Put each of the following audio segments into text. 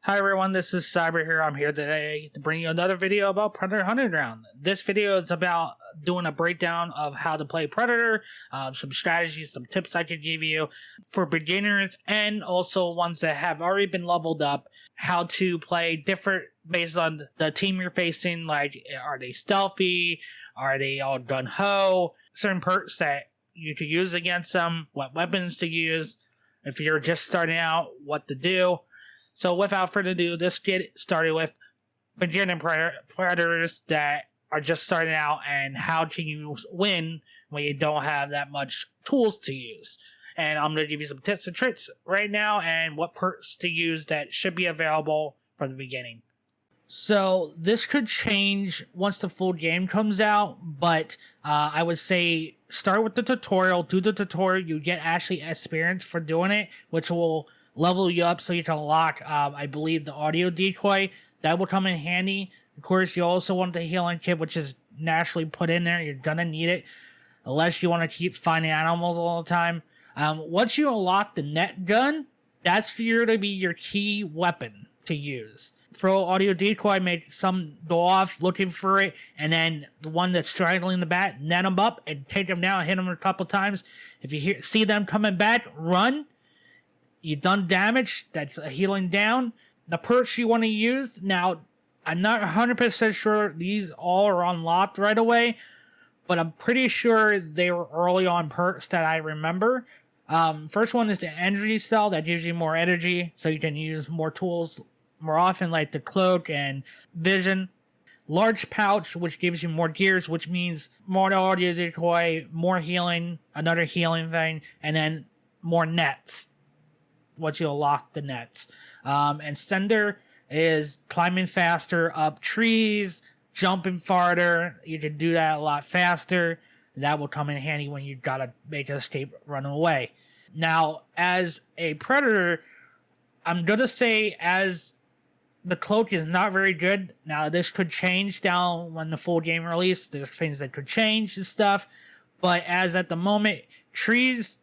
Hi everyone, this is Cyber here. I'm here today to bring you another video about Predator Hunting Ground. This video is about doing a breakdown of how to play Predator, some strategies, some tips I could give you for beginners and also ones that have already been leveled up, how to play different based on the team you're facing, like are they stealthy, are they all gun-ho, certain perks that you could use against them, what weapons to use, if you're just starting out, what to do. So without further ado, let's get started with beginning predators that are just starting out and how can you win when you don't have that much tools to use. And I'm going to give you some tips and tricks right now and what perks to use that should be available for the beginning. So this could change once the full game comes out, but I would say start with the tutorial, do the tutorial, you get actually experience for doing it, which will level you up so you can unlock, I believe, the audio decoy. That will come in handy. Of course, you also want the healing kit, which is naturally put in there. You're gonna need it, unless you want to keep finding animals all the time. Once you unlock the net gun, that's going to be your key weapon to use. Throw audio decoy, make some go off looking for it, and then the one that's straggling the back, net them up and take them down, hit them a couple times. If you see them coming back, run. You've done damage, that's a healing down. The perks you want to use, now, I'm not 100% sure these all are unlocked right away, but I'm pretty sure they were early on perks that I remember. First one is the energy cell, that gives you more energy, so you can use more tools more often, like the cloak and vision. Large pouch, which gives you more gears, which means more audio decoy, more healing, another healing thing, and then more nets. Once you unlock the nets. And Sender is climbing faster up trees, jumping farther. You can do that a lot faster. That will come in handy when you gotta make an escape, run away. Now, as a predator, I'm gonna say as the cloak is not very good. Now, this could change down when the full game release. There's things that could change and stuff. But as at the moment, trees,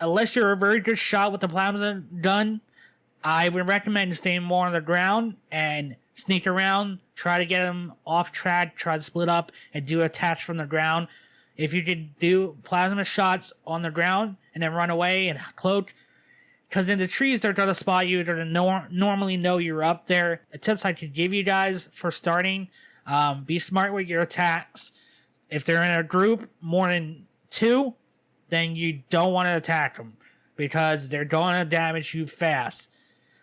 unless you're a very good shot with the plasma gun, I would recommend staying more on the ground and sneak around, try to get them off track, try to split up and do attacks from the ground. If you could do plasma shots on the ground and then run away and cloak, because in the trees they're going to spot you, they're going to normally know you're up there. The tips I could give you guys for starting, be smart with your attacks. If they're in a group more than two, then you don't want to attack them because they're going to damage you fast.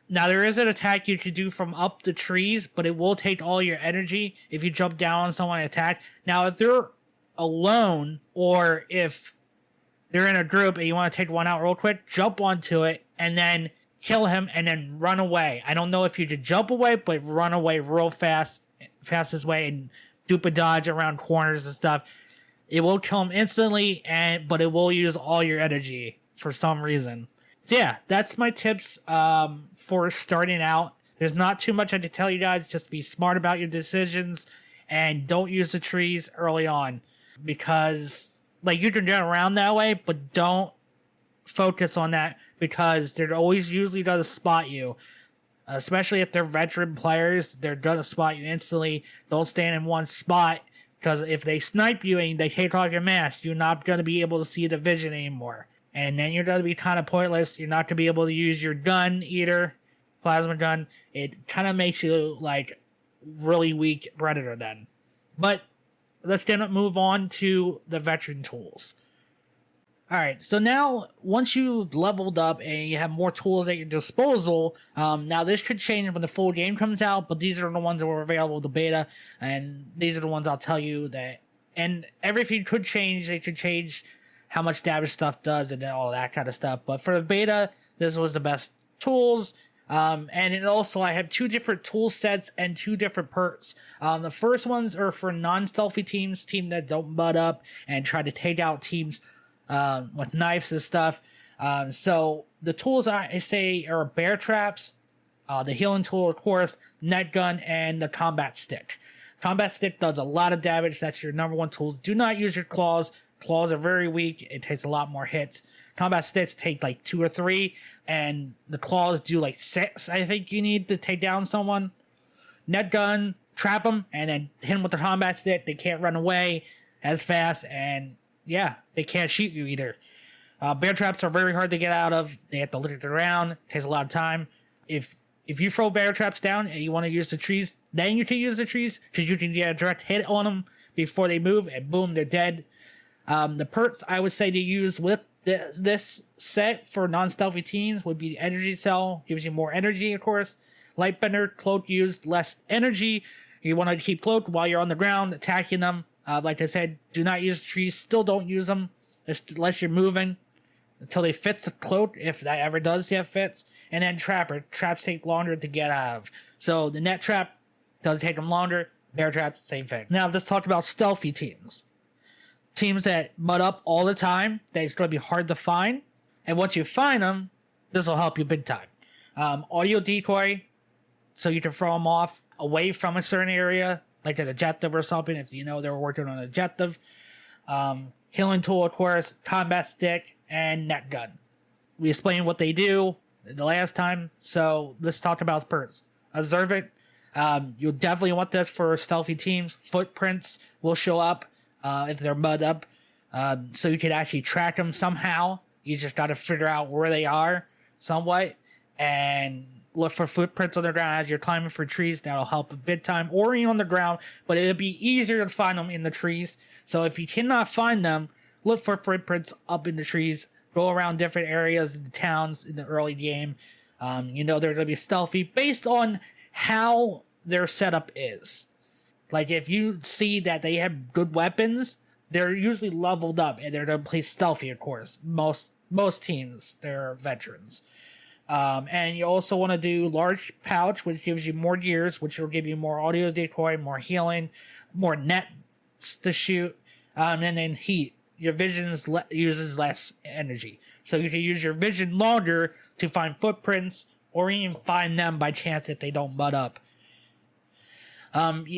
Now, there is an attack you can do from up the trees, but it will take all your energy if you jump down on someone and attack. Now, if they're alone or if they're in a group and you want to take one out real quick, jump onto it and then kill him and then run away. I don't know if you could jump away, but run away real fast, fastest way, and dupe a dodge around corners and stuff. It will kill him instantly, but it will use all your energy for some reason. Yeah, that's my tips for starting out. There's not too much I can tell you guys. Just be smart about your decisions and don't use the trees early on. Because, like, you can get around that way, but don't focus on that because they're always usually going to spot you. Especially if they're veteran players, they're going to spot you instantly. Don't stand in one spot. Because if they snipe you and they take off your mask, you're not going to be able to see the vision anymore. And then you're going to be kind of pointless. You're not going to be able to use your gun either. Plasma gun. It kind of makes you like really weak predator then. But let's move on to the veteran tools. Alright, so now once you've leveled up and you have more tools at your disposal, now this could change when the full game comes out, but these are the ones that were available with the beta, and these are the ones I'll tell you that, and everything could change. They could change how much damage stuff does and all that kind of stuff, but for the beta, this was the best tools. And it also, I have two different tool sets and two different perks. The first ones are for non-stealthy teams that don't butt up and try to take out teams with knives and stuff. So the tools I say are bear traps, the healing tool, of course, net gun, and the combat stick. Combat stick does a lot of damage. That's your number one tool. Do not use your claws. Claws are very weak. It takes a lot more hits. Combat sticks take like 2 or 3, and the claws do like 6, I think you need to take down someone. Net gun, trap them, and then hit them with the combat stick. They can't run away as fast, and yeah, they can't shoot you either. Bear traps are very hard to get out of. They have to lick it around. It takes a lot of time. If you throw bear traps down and you want to use the trees, then you can use the trees, because you can get a direct hit on them before they move, and boom, they're dead. The perks I would say to use with this set for non-stealthy teams would be the energy cell. Gives you more energy, of course. Lightbender, cloak used less energy. You want to keep cloaked while you're on the ground attacking them. Like I said, do not use the trees. Still don't use them unless you're moving until they fit the cloak, if that ever does get fits. And then trapper. Traps take longer to get out of. So the net trap does take them longer. Bear traps, same thing. Now let's talk about stealthy teams. Teams that mud up all the time, that it's going to be hard to find. And once you find them, this will help you big time. Audio decoy, so you can throw them off away from a certain area, like an objective or something, if you know they're working on an objective. Healing tool, of course, combat stick, and net gun. We explained what they do the last time, so let's talk about the perks. Observant, you'll definitely want this for stealthy teams. Footprints will show up if they're mud up, so you can actually track them somehow. You just got to figure out where they are somewhat, and look for footprints on the ground as you're climbing for trees. That'll help a big time. Or even on the ground, but it'll be easier to find them in the trees. So if you cannot find them, look for footprints up in the trees. Go around different areas in the towns in the early game. You know they're going to be stealthy based on how their setup is. Like if you see that they have good weapons, they're usually leveled up and they're going to play stealthy, of course. Most teams, they're veterans. And you also want to do large pouch, which gives you more gears, which will give you more audio decoy, more healing, more nets to shoot, and then heat. Your vision uses less energy, so you can use your vision longer to find footprints or even find them by chance if they don't mud up.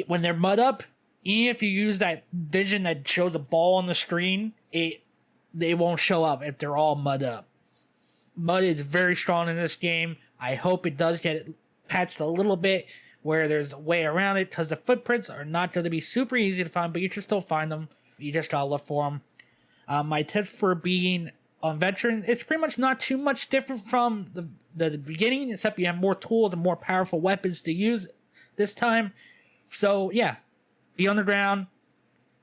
When they're mud up, even if you use that vision that shows a ball on the screen, they won't show up if they're all mud up. Mud is very strong in this game. I hope it does get patched a little bit where there's a way around it, because the footprints are not going to be super easy to find, but you can still find them. You just gotta look for them. My tips for being a veteran, it's pretty much not too much different from the beginning, except you have more tools and more powerful weapons to use this time. So yeah, be on the ground.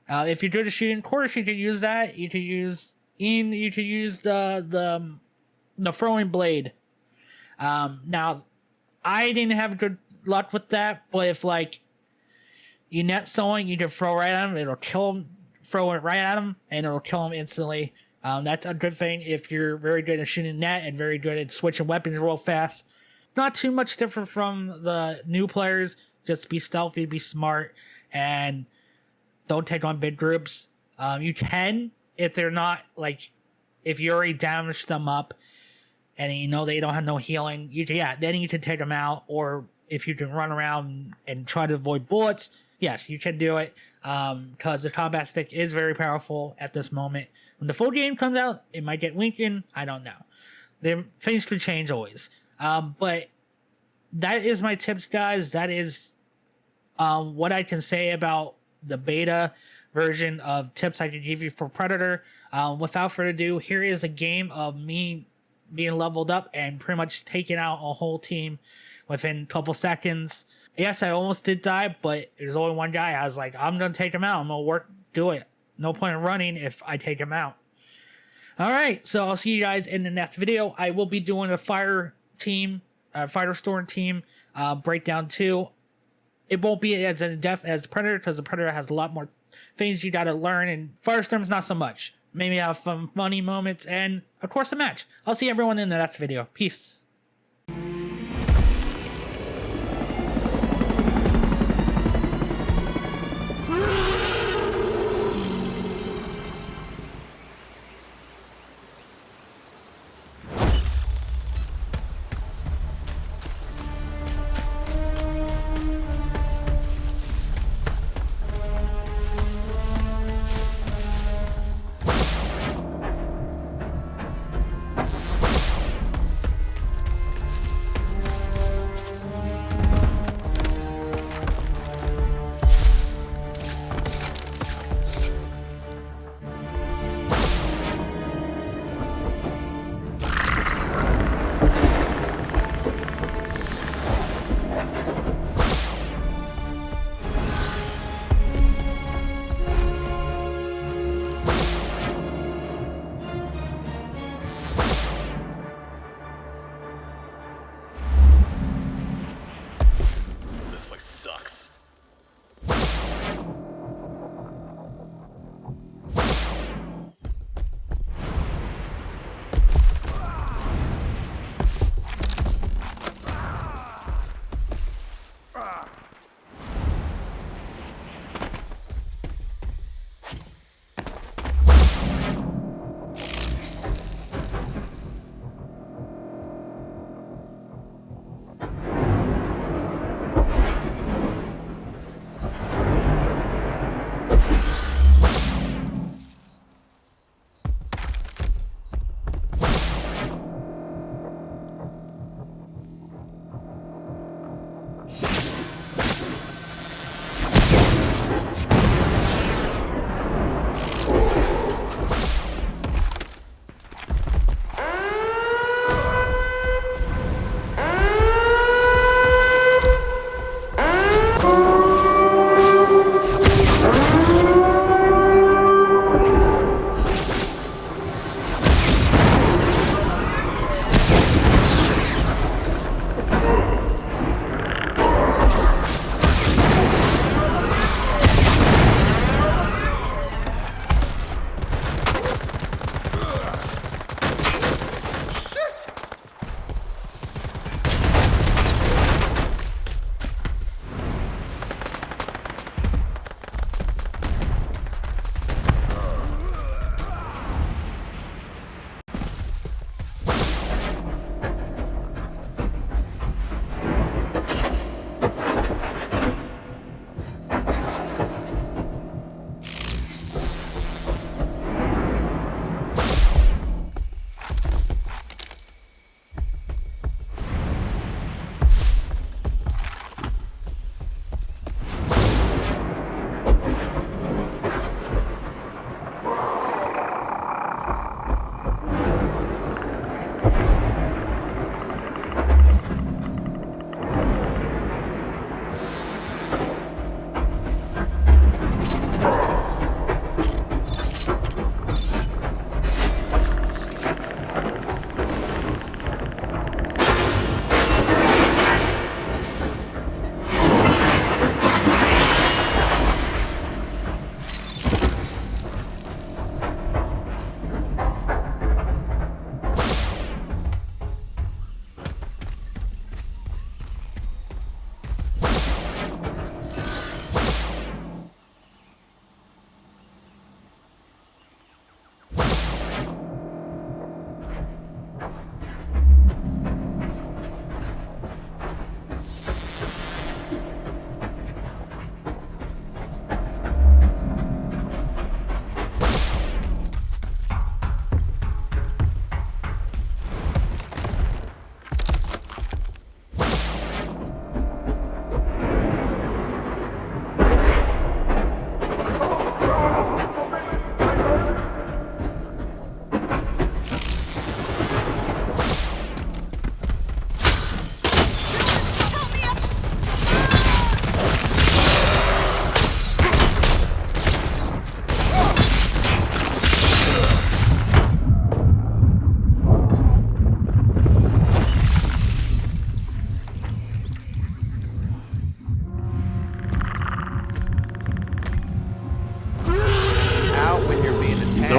If you're good at shooting, of course you can use that. You can use the throwing blade. Now, I didn't have good luck with that, but if like you net someone, you can throw right at them, it'll kill them. Throw it right at them, and it'll kill them instantly. That's a good thing if you're very good at shooting net and very good at switching weapons real fast. Not too much different from the new players. Just be stealthy, be smart, and don't take on big groups. You can, if they're not like, if you already damaged them up and you know they don't have no healing, then you can take them out. Or if you can run around and try to avoid bullets, yes, you can do it. Because the combat stick is very powerful at this moment. When the full game comes out, it might get weakened. I don't know. Things could change always. But that is my tips, guys. That is what I can say about the beta version of tips I could give you for Predator. Without further ado, here is a game of me being leveled up and pretty much taking out a whole team within a couple seconds. Yes, I almost did die, but there's only one guy. I was like, I'm going to take him out. I'm going to do it. No point in running if I take him out. Alright, so I'll see you guys in the next video. I will be doing a fighter storm team breakdown too. It won't be as in depth as Predator, because the Predator has a lot more things you got to learn, and Firestorm's not so much. Maybe have some funny moments, and of course a match. I'll see everyone in the next video. Peace.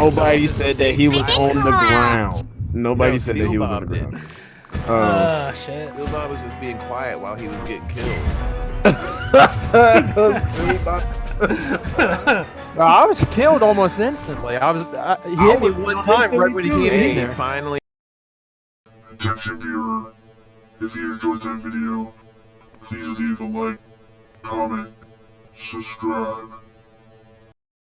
Nobody said that he was on the ground. Nobody said that he was on the ground. Shit. Seal Bob was just being quiet while he was getting killed. I was killed almost instantly. He hit me one time right when he came in there. Finally. Attention viewer, if you enjoyed that video, please leave a like, comment, subscribe.